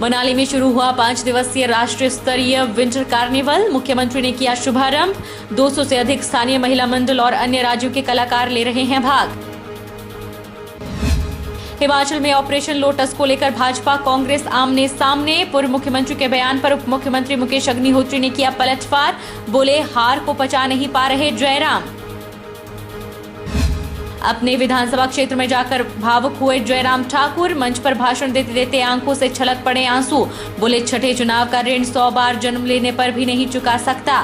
मनाली में शुरू हुआ 5 दिवसीय राष्ट्रीय स्तरीय विंटर कार्निवल। मुख्यमंत्री ने किया शुभारंभ। 200 से अधिक स्थानीय महिला मंडल और अन्य राज्यों के कलाकार ले रहे हैं भाग। हिमाचल में ऑपरेशन लोटस को लेकर भाजपा कांग्रेस आमने सामने। पूर्व मुख्यमंत्री के बयान पर उप मुख्यमंत्री मुकेश अग्निहोत्री ने किया पलटवार। बोले, हार को पचा नहीं पा रहे जयराम। अपने विधानसभा क्षेत्र में जाकर भावुक हुए जयराम ठाकुर। मंच पर भाषण देते देते आंखों से छलक पड़े आंसू। बोले, छठे चुनाव का ऋण 100 बार जन्म लेने पर भी नहीं चुका सकता।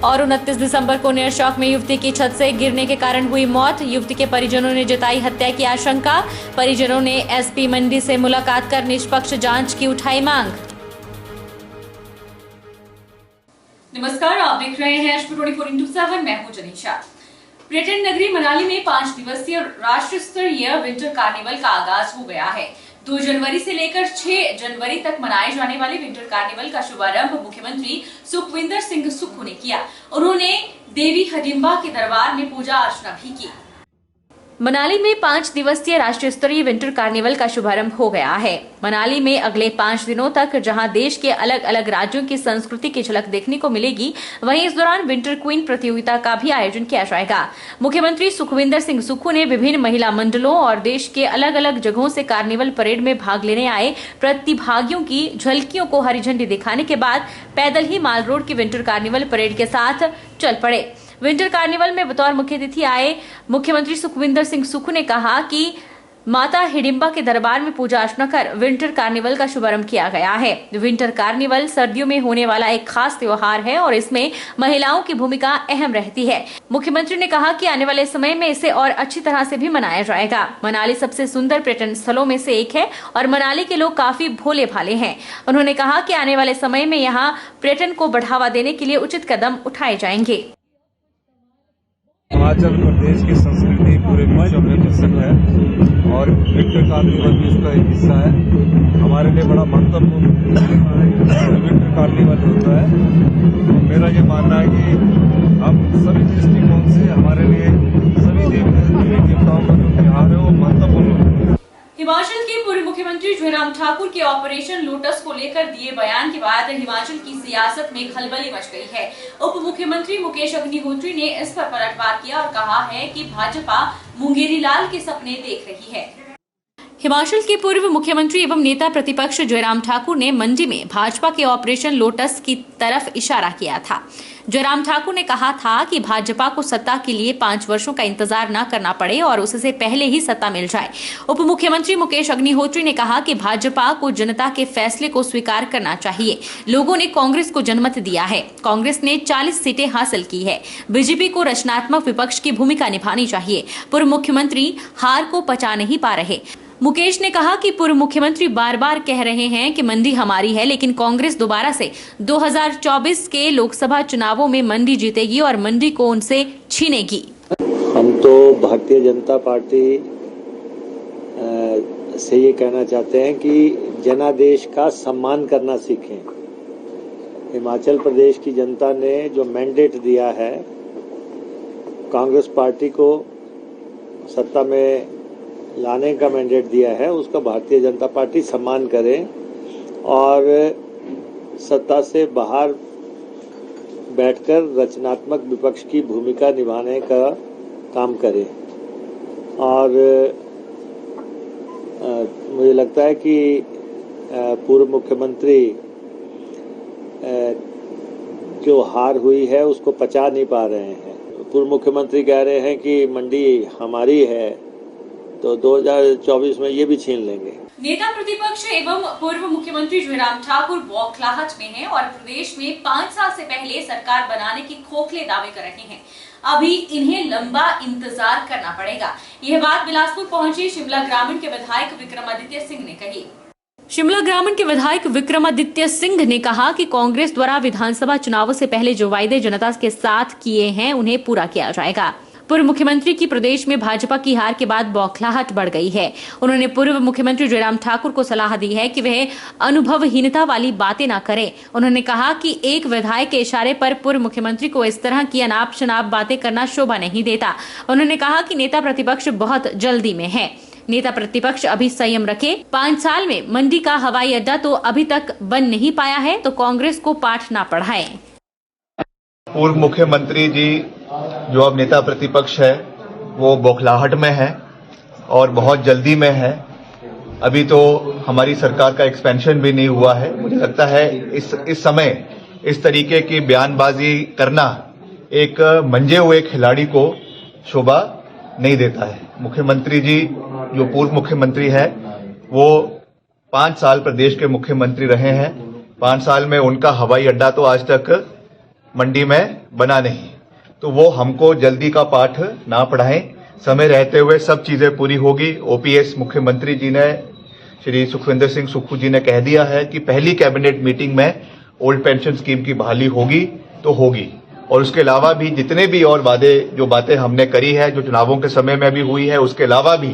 और 29 दिसंबर को नेर चौक में युवती की छत से गिरने के कारण हुई मौत। युवती के परिजनों ने जताई हत्या की आशंका। परिजनों ने एसपी मंडी से मुलाकात कर निष्पक्ष जांच की उठाई मांग। नमस्कार, आप देख रहे हैं एचपी 24x7। मैं हूं जनीशा। पर्यटन नगरी मनाली में 5 दिवसीय राष्ट्रीय स्तरीय विंटर कार्निवल का आगाज हो गया है। 2 जनवरी से लेकर 6 जनवरी तक मनाए जाने वाले विंटर कार्निवल का शुभारंभ मुख्यमंत्री सुखविंदर सिंह सुक्खू ने किया। उन्होंने देवी हिडिंबा के दरबार में पूजा अर्चना भी की। मनाली में 5 दिवसीय राष्ट्रीय स्तरीय विंटर कार्निवल का शुभारंभ हो गया है। मनाली में अगले 5 दिनों तक जहां देश के अलग अलग राज्यों की संस्कृति की झलक देखने को मिलेगी, वहीं इस दौरान विंटर क्वीन प्रतियोगिता का भी आयोजन किया जाएगा। मुख्यमंत्री सुखविंदर सिंह सुक्खू ने विभिन्न महिला मंडलों और देश के अलग अलग जगहों से कार्निवल परेड में भाग लेने आए प्रतिभागियों की झलकियों को हरी झंडी दिखाने के बाद पैदल ही माल रोड की विंटर कार्निवल परेड के साथ चल पड़े। विंटर कार्निवल में बतौर मुख्य अतिथि आए मुख्यमंत्री सुखविंदर सिंह सुक्खू ने कहा कि माता हिडिंबा के दरबार में पूजा अर्चना कर विंटर कार्निवल का शुभारंभ किया गया है। विंटर कार्निवल सर्दियों में होने वाला एक खास त्योहार है और इसमें महिलाओं की भूमिका अहम रहती है। मुख्यमंत्री ने कहा कि आने वाले समय में इसे और अच्छी तरह से भी मनाया जाएगा। मनाली सबसे सुंदर पर्यटन स्थलों में से एक है और मनाली के लोग काफी भोले भाले हैं। उन्होंने कहा कि आने वाले समय में यहाँ पर्यटन को बढ़ावा देने के लिए उचित कदम उठाए जाएंगे। हिमाचल प्रदेश की संस्कृति पूरे विश्व में प्रसिद्ध है और विंटर कार्निवल भी इसका एक हिस्सा है। हमारे लिए बड़ा महत्वपूर्ण विंटर कार्निवल होता है। मेरा ये मानना है कि हम सभी दृष्टिकोण से हमारे लिए सभी देवी देवताओं का जो त्योहार है वो महत्वपूर्ण है। हिमाचल के पूर्व मुख्यमंत्री जयराम ठाकुर के ऑपरेशन लोटस को लेकर दिए बयान के बाद हिमाचल की सियासत में खलबली मच गई है। उप मुख्यमंत्री मुकेश अग्निहोत्री ने इस पर पलटवार किया और कहा है कि भाजपा मुंगेरी लाल के सपने देख रही है। हिमाचल के पूर्व मुख्यमंत्री एवं नेता प्रतिपक्ष जयराम ठाकुर ने मंडी में भाजपा के ऑपरेशन लोटस की तरफ इशारा किया था। जयराम ठाकुर ने कहा था कि भाजपा को सत्ता के लिए 5 वर्षों का इंतजार न करना पड़े और उससे पहले ही सत्ता मिल जाए। उप मुख्यमंत्री मुकेश अग्निहोत्री ने कहा कि भाजपा को जनता के फैसले को स्वीकार करना चाहिए। लोगों ने कांग्रेस को जनमत दिया है। कांग्रेस ने 40 सीटें हासिल की है। बीजेपी को रचनात्मक विपक्ष की भूमिका निभानी चाहिए। पूर्व मुख्यमंत्री हार को पचा नहीं पा रहे। मुकेश ने कहा कि पूर्व मुख्यमंत्री बार बार कह रहे हैं कि मंडी हमारी है, लेकिन कांग्रेस दोबारा से 2024 के लोकसभा चुनावों में मंडी जीतेगी और मंडी को उनसे छीनेगी। हम तो भारतीय जनता पार्टी से ये कहना चाहते हैं कि जनादेश का सम्मान करना सीखें। हिमाचल प्रदेश की जनता ने जो मैंडेट दिया है कांग्रेस पार्टी को सत्ता में लाने का मैंडेट दिया है, उसका भारतीय जनता पार्टी सम्मान करे और सत्ता से बाहर बैठकर रचनात्मक विपक्ष की भूमिका निभाने का काम करे। और मुझे लगता है कि पूर्व मुख्यमंत्री जो हार हुई है उसको पचा नहीं पा रहे हैं। पूर्व मुख्यमंत्री कह रहे हैं कि मंडी हमारी है, तो 2024 में ये भी छीन लेंगे। नेता प्रतिपक्ष एवं पूर्व मुख्यमंत्री जयराम ठाकुर बौखलाहट में हैं और प्रदेश में 5 साल से पहले सरकार बनाने के खोखले दावे कर रहे हैं। अभी इन्हें लंबा इंतजार करना पड़ेगा। यह बात बिलासपुर पहुंचे शिमला ग्रामीण के विधायक विक्रमादित्य सिंह ने कही। शिमला ग्रामीण के विधायक विक्रमादित्य सिंह ने कहा कि कांग्रेस द्वारा विधानसभा चुनावों से पहले जो वायदे जनता के साथ किए हैं उन्हें पूरा किया जाएगा। पूर्व मुख्यमंत्री की प्रदेश में भाजपा की हार के बाद बौखलाहट बढ़ गई है। उन्होंने पूर्व मुख्यमंत्री जयराम ठाकुर को सलाह दी है कि वह अनुभवहीनता वाली बातें न करें। उन्होंने कहा कि एक विधायक के इशारे पर पूर्व मुख्यमंत्री को इस तरह की अनाप शनाप बातें करना शोभा नहीं देता। उन्होंने कहा कि नेता प्रतिपक्ष बहुत जल्दी में है। नेता प्रतिपक्ष अभी संयम रखे। 5 साल में मंडी का हवाई अड्डा तो अभी तक बन नहीं पाया है, तो कांग्रेस को पाठ ना पढ़ाएं। पूर्व मुख्यमंत्री जी जो अब नेता प्रतिपक्ष है वो बौखलाहट में है और बहुत जल्दी में है। अभी तो हमारी सरकार का एक्सपेंशन भी नहीं हुआ है। मुझे लगता है इस समय इस तरीके की बयानबाजी करना एक मंजे हुए खिलाड़ी को शोभा नहीं देता है। मुख्यमंत्री जी जो पूर्व मुख्यमंत्री है वो 5 साल प्रदेश के मुख्यमंत्री रहे हैं। 5 साल में उनका हवाई अड्डा तो आज तक मंडी में बना नहीं, तो वो हमको जल्दी का पाठ ना पढ़ाएं। समय रहते हुए सब चीजें पूरी होगी। ओपीएस मुख्यमंत्री जी ने, श्री सुखविंदर सिंह सुक्खू जी ने कह दिया है कि पहली कैबिनेट मीटिंग में ओल्ड पेंशन स्कीम की बहाली होगी तो होगी, और उसके अलावा भी जितने भी और जो बातें हमने करी है, जो चुनावों के समय में भी हुई है, उसके अलावा भी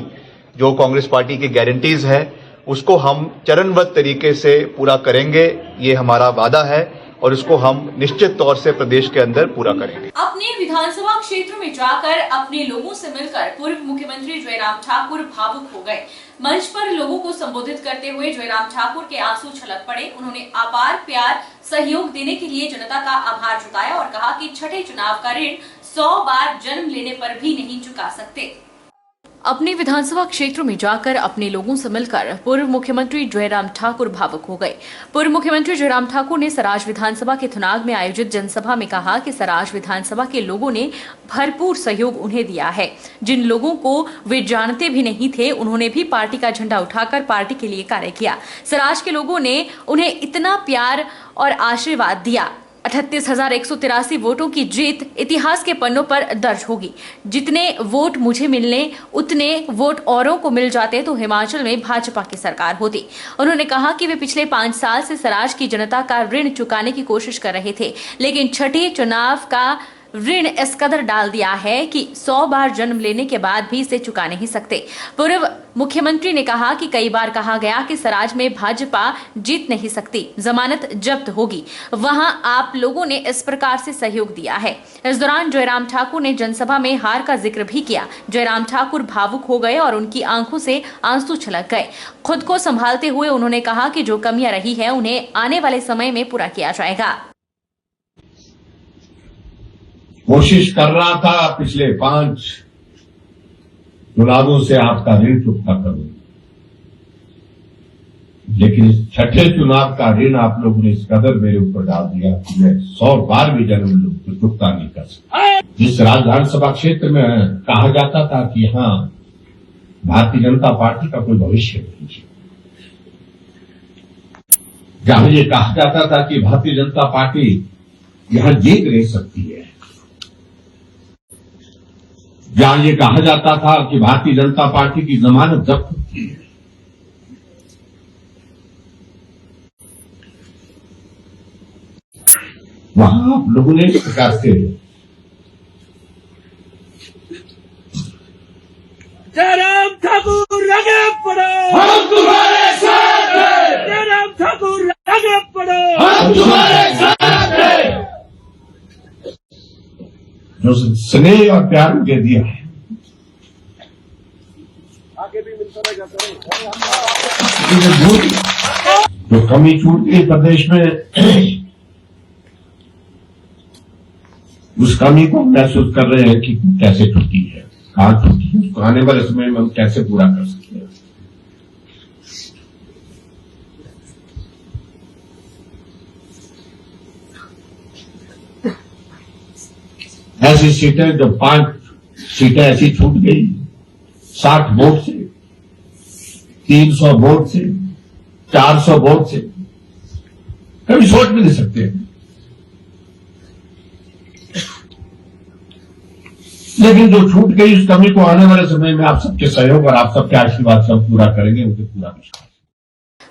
जो कांग्रेस पार्टी की गारंटीज है उसको हम चरणबद्ध तरीके से पूरा करेंगे। ये हमारा वादा है और इसको हम निश्चित तौर से प्रदेश के अंदर पूरा करेंगे। अपने विधानसभा क्षेत्र में जाकर अपने लोगों से मिलकर पूर्व मुख्यमंत्री जयराम ठाकुर भावुक हो गए। मंच पर लोगों को संबोधित करते हुए जयराम ठाकुर के आंसू छलक पड़े। उन्होंने अपार प्यार सहयोग देने के लिए जनता का आभार जताया और कहा कि छठे चुनाव का ऋण 100 बार जन्म लेने पर भी नहीं चुका सकते। अपने विधानसभा क्षेत्र में जाकर अपने लोगों से मिलकर पूर्व मुख्यमंत्री जयराम ठाकुर भावुक हो गए। पूर्व मुख्यमंत्री जयराम ठाकुर ने सराज विधानसभा के थुनाग में आयोजित जनसभा में कहा कि सराज विधानसभा के लोगों ने भरपूर सहयोग उन्हें दिया है। जिन लोगों को वे जानते भी नहीं थे, उन्होंने भी पार्टी का झंडा उठाकर पार्टी के लिए कार्य किया। सराज के लोगों ने उन्हें इतना प्यार और आशीर्वाद दिया। 38,183 वोटों की जीत इतिहास के पन्नों पर दर्ज होगी। जितने वोट मुझे मिलने उतने वोट औरों को मिल जाते तो हिमाचल में भाजपा की सरकार होती। उन्होंने कहा कि वे पिछले 5 साल से सराज की जनता का ऋण चुकाने की कोशिश कर रहे थे, लेकिन छठे चुनाव का ऋण इस कदर डाल दिया है कि 100 बार जन्म लेने के बाद भी इसे चुका नहीं सकते। पूर्व मुख्यमंत्री ने कहा कि कई बार कहा गया कि सराज में भाजपा जीत नहीं सकती, जमानत जब्त होगी, वहां आप लोगों ने इस प्रकार से सहयोग दिया है। इस दौरान जयराम ठाकुर ने जनसभा में हार का जिक्र भी किया। जयराम ठाकुर भावुक हो गए और उनकी आंखों से आंसू छलक गए। खुद को संभालते हुए उन्होंने कहा कि जो कमियां रही है उन्हें आने वाले समय में पूरा किया जाएगा। कोशिश कर रहा था पिछले 5 चुनावों से आपका ऋण चुकता करूं, लेकिन इस छठे चुनाव का ऋण आप लोगों ने इस कदर मेरे ऊपर डाल दिया कि मैं 100 बार भी जन्म लूं तो चुकता नहीं कर सकता। जिस विधानसभा क्षेत्र में कहा जाता था कि हाँ भारतीय जनता पार्टी का कोई भविष्य नहीं है, जहां ये कहा जाता था कि भारतीय जनता पार्टी यहां जीत नहीं सकती है, जहां ये कहा जाता था कि भारतीय जनता पार्टी की जमानत जब्त होती है, वहां आप लोगों ने इस प्रकार से जयराम ठाकुर आगे बढ़ो, हम तुम्हारे साथ हैं, जयराम ठाकुर आगे बढ़ो, हम तुम्हारे साथ हैं, जो स्नेह और प्यार मुझे दिया है, आगे भी मिलता रहेगा। जो कमी छूट गई प्रदेश में, उस कमी को हम महसूस कर रहे हैं कि कैसे छूटी है, कहां छूटी है, उसको आने वाले समय में हम कैसे पूरा कर सकते हैं। ऐसी सीटें, जो 5 सीटें ऐसी छूट गई 60 वोट से, 300 वोट से, 400 वोट से, कभी सोच भी नहीं सकते। लेकिन जो छूट गई उस कमी को आने वाले समय में आप सबके सहयोग और आप सबके आशीर्वाद से हम पूरा करेंगे, मुझे पूरा विश्वास।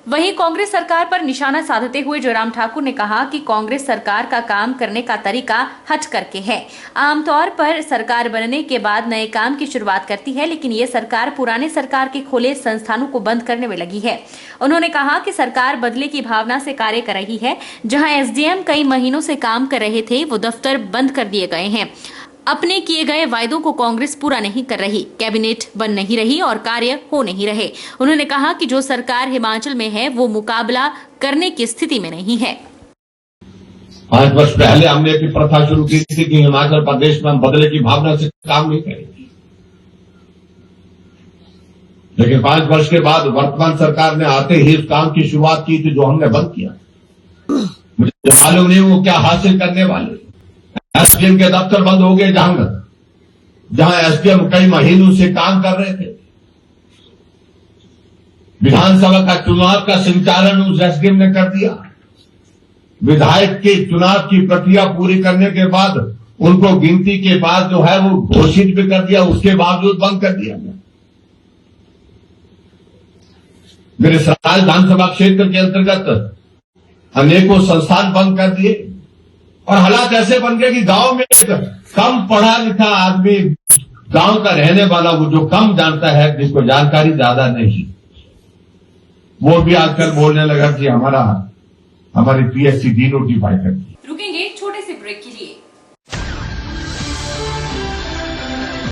वहीं कांग्रेस सरकार पर निशाना साधते हुए जयराम ठाकुर ने कहा कि कांग्रेस सरकार का काम करने का तरीका हट करके है। आमतौर पर सरकार बनने के बाद नए काम की शुरुआत करती है, लेकिन ये सरकार पुराने सरकार के खोले संस्थानों को बंद करने में लगी है। उन्होंने कहा कि सरकार बदले की भावना से कार्य कर रही है। जहां एसडीएम कई महीनों से काम कर रहे थे, वो दफ्तर बंद कर दिए गए हैं। अपने किए गए वायदों को कांग्रेस पूरा नहीं कर रही, कैबिनेट बन नहीं रही और कार्य हो नहीं रहे। उन्होंने कहा कि जो सरकार हिमाचल में है वो मुकाबला करने की स्थिति में नहीं है। 5 वर्ष पहले हमने एक प्रथा शुरू की थी कि हिमाचल प्रदेश में हम बदले की भावना से काम नहीं करेंगे, लेकिन 5 वर्ष के बाद वर्तमान सरकार ने आते ही इस काम की शुरुआत की थी जो हमने बंद किया। मुझे मालूम नहीं वो क्या हासिल करने वाले। एसडीएम के दफ्तर बंद हो गए जहां एसडीएम कई महीनों से काम कर रहे थे। विधानसभा का चुनाव का संचालन उस एसडीएम ने कर दिया। विधायक के चुनाव की प्रक्रिया पूरी करने के बाद उनको गिनती के बाद जो है वो घोषित भी कर दिया, उसके बावजूद बंद कर दिया गया। मेरे सराय विधानसभा क्षेत्र के अंतर्गत अनेकों संस्थान बंद कर दिए और हालात ऐसे बन गए कि गांव में एक कम पढ़ा लिखा आदमी, गांव का रहने वाला, वो जो कम जानता है, जिसको जानकारी ज्यादा नहीं, वो भी आजकल बोलने लगा कि हमारी पीएससी डीनोटिफाई कर दी। रुकेंगे छोटे से ब्रेक के लिए।